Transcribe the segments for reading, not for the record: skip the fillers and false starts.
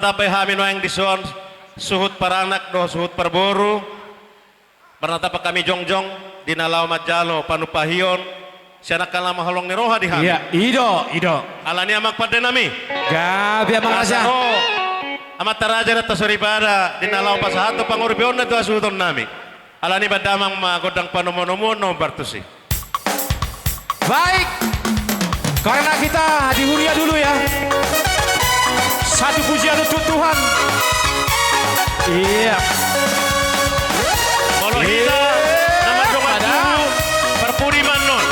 Tapay hamin yang disuon suhut paranak do suhut perburu pernah pa kami jongjong dinalaw madjalo panupahiyon siya nakala mahalong ni roha di hamin. Iya, ido. Alani amak pada nami. Gabi amang raja. Amat taraja na tasuribada dinalaw pa sa hato pangurbion na to asuton nami. Alani badamang magodang panumonomono bartusi. Baik, karena kita di Huria dulu ya. Satu pujian untuk Tuhan. Iya. Kalau kita nama dongat dulu perpuri manon.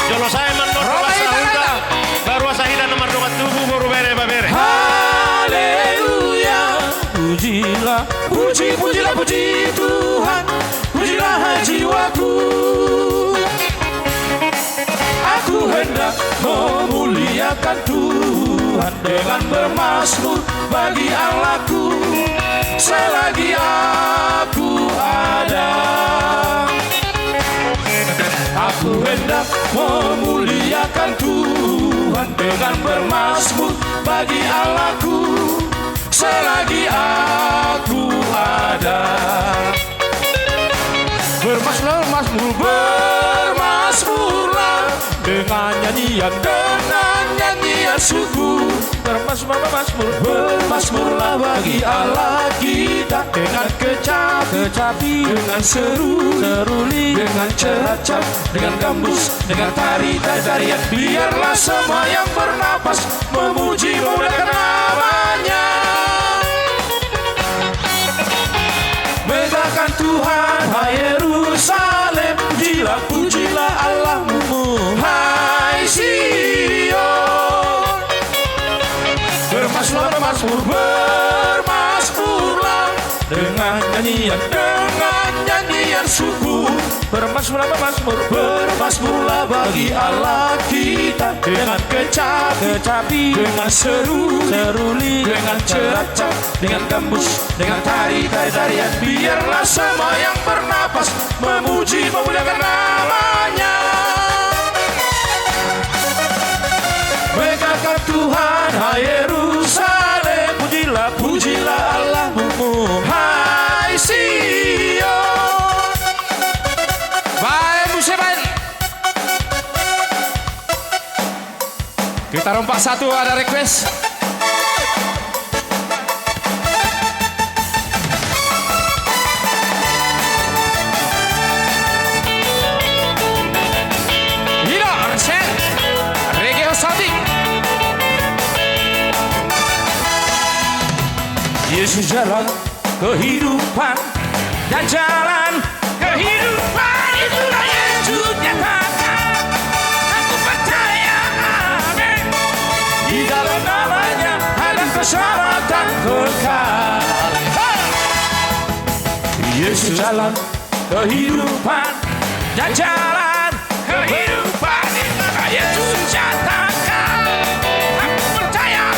Jolo saya manon wasahida. Baru wasahida nomor dongat tubuh baru bere babere. Haleluya. Pujilah, pujilah puji Tuhan. Pujilah jiwaku. Aku hendak memuliakan Tuhan dengan bermazmur bagi Allahku selagi aku ada. Aku hendak memuliakan Tuhan dengan bermazmur bagi Allahku selagi aku ada. Bermazmurlah dengan nyanyian suku. Bermazmurlah bagi Allah kita dengan kecapi, dengan seruli, dengan ceracap, dengan gambus, dengan tarian. Biarlah semua yang bernapas memuji memuliakan namanya. Megahkan Tuhan, hai Yerusalem, pujilah Allahmu, hai Sion. Bermazmurlah dengan nyanyian suku. Bermazmurlah bagi Allah kita dengan kecapi, dengan seruli, dengan ceracap, dengan gambus, dengan tarian. Biarlah semua yang bernapas memuji memuliakan namanya. Megahkan Tuhan, hai Yerusalem, pujilah Allahmu, hai Sion. Baik, musiman. Kita rompak satu, ada request. Hino, Arsen, Reggae Salting. Yesus jalan kehidupan dan jalan kehidupan, itulah Yesus nyatakan. Aku percaya, amin. Di dalam namanya ada keselamatan kekal. Yesus jalan kehidupan dan jalan kehidupan, itulah Yesus nyatakan. Aku percaya,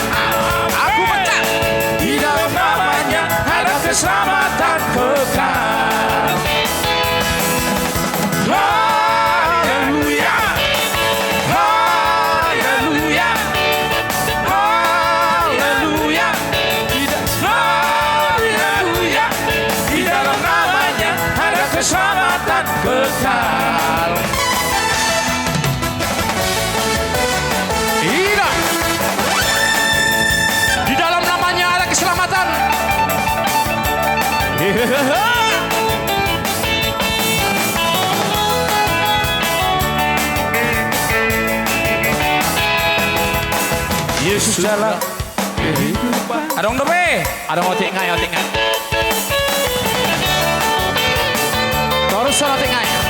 di dalam namanya ada keselamatan kekal. Haleluya, haleluya, haleluya, haleluya. Di dalam namanya ada keselamatan kekal. Iya, di dalam namanya ada keselamatan. Yesus jalan kehidupan. Adong dobe, adong otik ngai. Terus otik ngai.